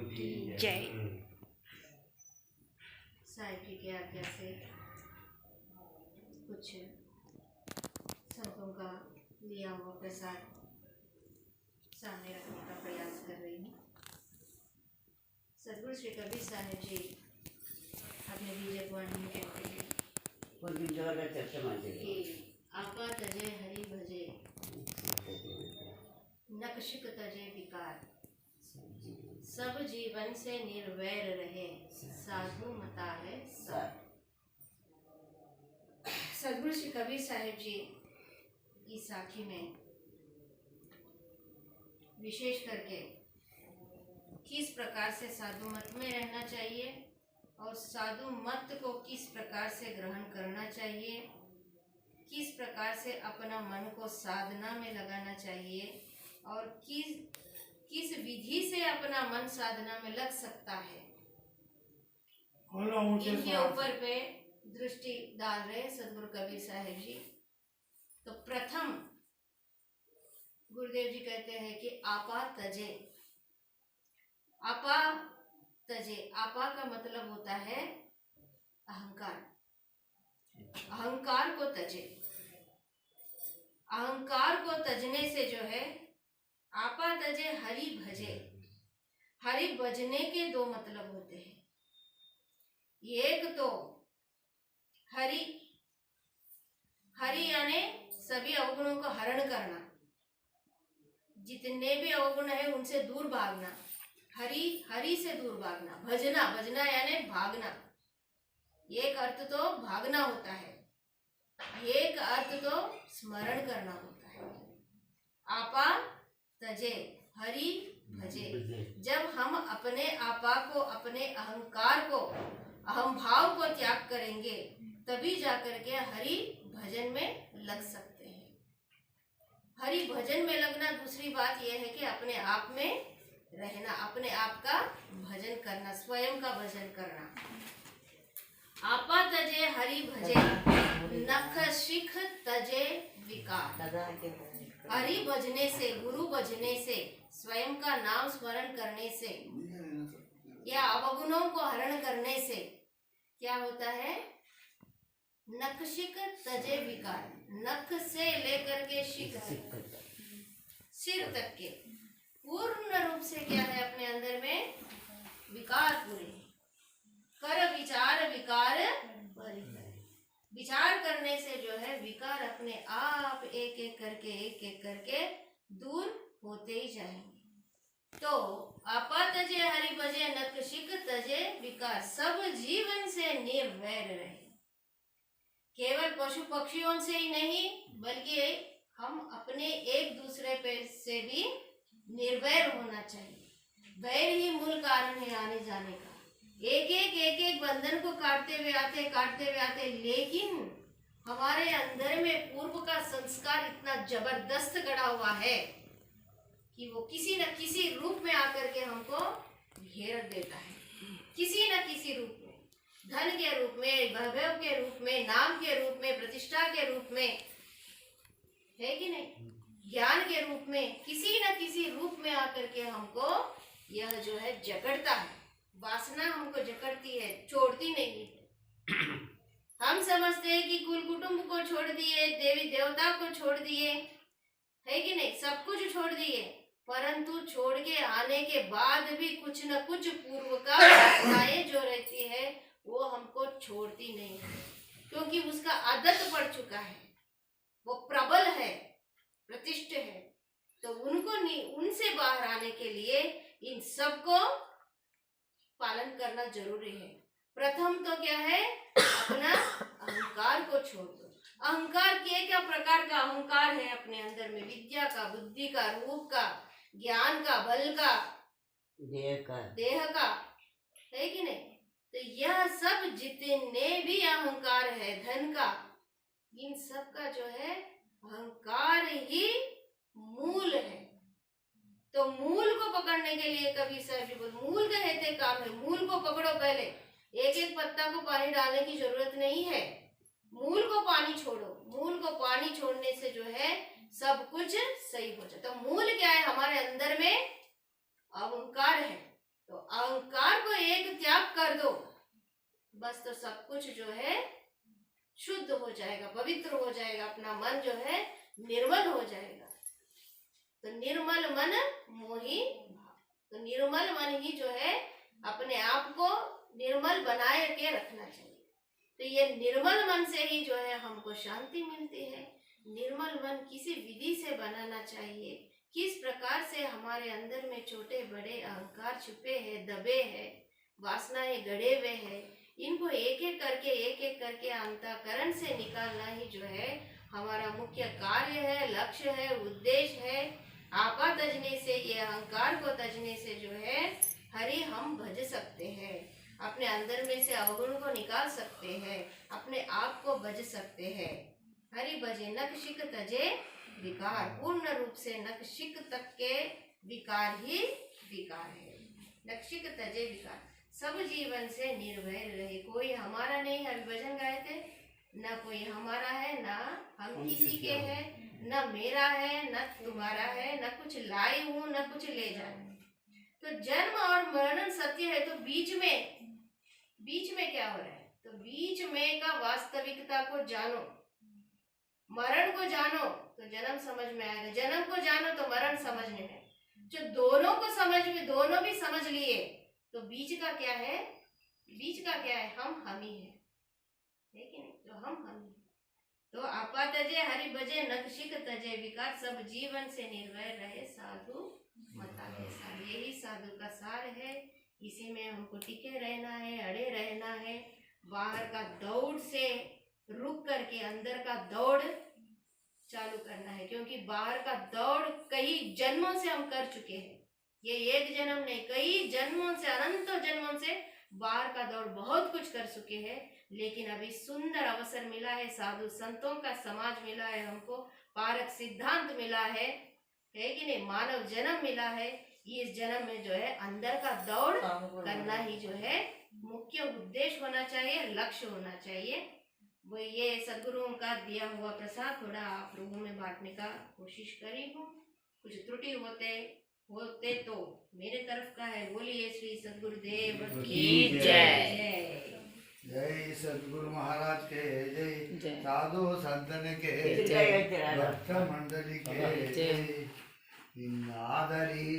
की जय। साहिब जी की आज्ञा से कुछ संतों का लिया हुआ प्रसाद सामने रखने का प्रयास कर रही हूँ। सद्गुरु श्री कबीर साहिब जी अपने बीजक वाणी में कहते हैं कि आपा तजे हरि भजे नक्शिक तजे विकार, सब जीवन से निर्वैर रहे साधु मता है सार। सद्गुरु श्री कबीर साहिब जी की साखी में विशेष करके किस प्रकार से साधु मत में रहना चाहिए और साधु मत को किस प्रकार से ग्रहण करना चाहिए, किस प्रकार से अपना मन को साधना में लगाना चाहिए और किस विधि से अपना मन साधना में लग सकता है, इनके ऊपर पे दृष्टि डाल रहे सद्गुरु कबीर साहिब जी। तो प्रथम गुरुदेव जी कहते हैं कि आपा तजे। आपा तजे, आपा का मतलब होता है अहंकार। अहंकार को तजे। अहंकार को तजने से जो है आपा तजे हरि भजे। हरि भजने के दो मतलब होते हैं। एक तो हरि, हरि यानी सभी अवगुणों को हरण करना, जितने भी अवगुण है उनसे दूर भागना। हरि, हरि से दूर भागना। भजना, भजना यानी भागना। एक अर्थ तो भागना होता है, एक अर्थ तो स्मरण करना होता है। आपा तजे हरि भजे। जब हम अपने आपा को, अपने अहंकार को, अहम भाव को त्याग करेंगे तभी जाकर के हरि भजन में लग सकते हैं। हरि भजन में लगना, दूसरी बात यह है कि अपने आप में रहना, अपने आप का भजन करना, स्वयं का भजन करना। आपा तजे हरि भजे नख शिख तजे विकार। हरि भजने से, गुरु भजने से, स्वयं का नाम स्मरण करने से या अवगुणों को हरण करने से क्या होता है? नखशिक तजे विकार। नख से लेकर के शिख तक, सिर तक के पूर्ण रूप से क्या है अपने अंदर में? विकार पूरे। कर विचार विकार परिकर। विचार करने से जो है विकार अपने आप एक एक करके दूर होते ही जाएंगे। तो आपा तजे हरि भजे नखशिक तजे विकार, सब जीवन से निर्वैर रहे। केवल पशु पक्षियों से ही नहीं बल्कि हम अपने एक दूसरे पे से भी निर्वैर होना चाहिए। वैर ही मूल कारण है आने जाने का। एक एक बंधन को काटते हुए आते, लेकिन हमारे अंदर में पूर्व का संस्कार इतना जबरदस्त गड़ा हुआ है कि वो किसी न किसी रूप में आकर के हमको घेर देता है। किसी न किसी रूप में, धन के रूप में, वैभव के रूप में, नाम के रूप में, प्रतिष्ठा के रूप में, है कि नहीं, ज्ञान के रूप में, किसी न किसी रूप में आकर के हमको यह जो है जकड़ता है। वासना हमको जकड़ती है, छोड़ती नहीं है। हम समझते हैं कि कुल कुटुंब को छोड़ दिए, देवी देवता को छोड़ दिए, है कि नहीं, सब कुछ छोड़ दिए, परंतु छोड़ के आने के बाद भी कुछ न कुछ पूर्व का वासनाएं जो रहती है वो हमको छोड़ती नहीं है, क्योंकि उसका आदत पड़ चुका है, वो प्रबल है, प्रतिष्ठ है। तो उनको नहीं, उनसे बाहर आने के लिए इन सबको पालन करना जरूरी है। प्रथम तो क्या है? अपना अहंकार को छोड़ दो। अहंकार क्या प्रकार का अहंकार है अपने अंदर में? विद्या का, बुद्धि का, रूप का, ज्ञान का, बल का, देह का, है कि नहीं? तो यह सब जितने भी अहंकार है, धन का, इन सब का जो है अहंकार ही मूल है। तो मूल को पकड़ने के लिए कबीर साहब जी बोल, मूल कहते काम है, मूल को पकड़ो। पहले एक एक पत्ता को पानी डालने की जरूरत नहीं है, मूल को पानी छोड़ो। मूल को पानी छोड़ने से जो है सब कुछ सही हो जाता। तो मूल क्या है? हमारे अंदर में अहंकार है। तो अहंकार को एक त्याग कर दो, बस तो सब कुछ जो है शुद्ध हो जाएगा, पवित्र हो जाएगा, अपना मन जो है निर्मल हो जाएगा। तो निर्मल मन मोहि भाव, तो निर्मल मन ही जो है अपने आप को निर्मल बनाए के रखना चाहिए। तो ये निर्मल मन से ही जो है हमको शांति मिलती है। निर्मल मन किसी विधि से बनाना चाहिए, किस प्रकार से हमारे अंदर में छोटे बड़े अहंकार छुपे हैं, दबे हैं, वासनाएं गड़े हुए हैं, इनको एक एक करके अंतःकरण से निकालना ही जो है हमारा मुख्य कार्य है, लक्ष्य है, उद्देश्य है। आपा तजने से, ये अहंकार को तजने से जो है हरि हम भज सकते हैं, अपने अंदर में से अवगुण को निकाल सकते हैं, अपने आप को भज सकते हैं। हरि भजे नखशिक तजे विकार, पूर्ण रूप से नखशिक तक के विकार ही विकार है। नखशिक तजे विकार, सब जीवन से निर्भय रहे, कोई हमारा नहीं है। अभी भजन गाए थे, ना कोई हमारा है, ना हम किसी के हैं, न मेरा है, न तुम्हारा है, न कुछ लाई हूं, न कुछ ले जाऊं। तो जन्म और मरण सत्य है, तो बीच में क्या हो रहा है? तो बीच में का वास्तविकता को जानो, मरण को जानो तो जन्म समझ में आएगा, जन्म को जानो तो मरण समझने में। जो दोनों को दोनों भी समझ लिए, तो बीच का क्या है? बीच का क्या है? हम ही है कि नहीं? तो हम ही। तो आपा तजे हरि भजे नखशिक तजे विकार, सब जीवन से निर्भय रहे साधु मता है सार। यही साधु का सार है, इसी में हमको टिके रहना है, अड़े रहना है। बाहर का दौड़ से रुक करके अंदर का दौड़ चालू करना है, क्योंकि बाहर का दौड़ कई जन्मों से हम कर चुके हैं। ये एक जन्म नहीं, कई जन्मों से, अनंतों जन्मों से बाहर का दौड़ बहुत कुछ कर चुके हैं। लेकिन अभी सुंदर अवसर मिला है, साधु संतों का समाज मिला है, हमको पारक सिद्धांत मिला है कि नहीं? मानव जन्म मिला है। इस जन्म में जो है अंदर का दौड़ करना ही जो है मुख्य उद्देश्य होना चाहिए, लक्ष्य होना चाहिए। वो ये सदगुरुओं का दिया हुआ प्रसाद थोड़ा आप लोगों में बांटने का कोशिश करी हूँ। कुछ त्रुटि होते तो मेरे तरफ का है। बोलिए श्री सदगुरुदेव की जय। जय सदगुरु महाराज के जय, साधु संतन के भक्त मंडली के जय। आदरी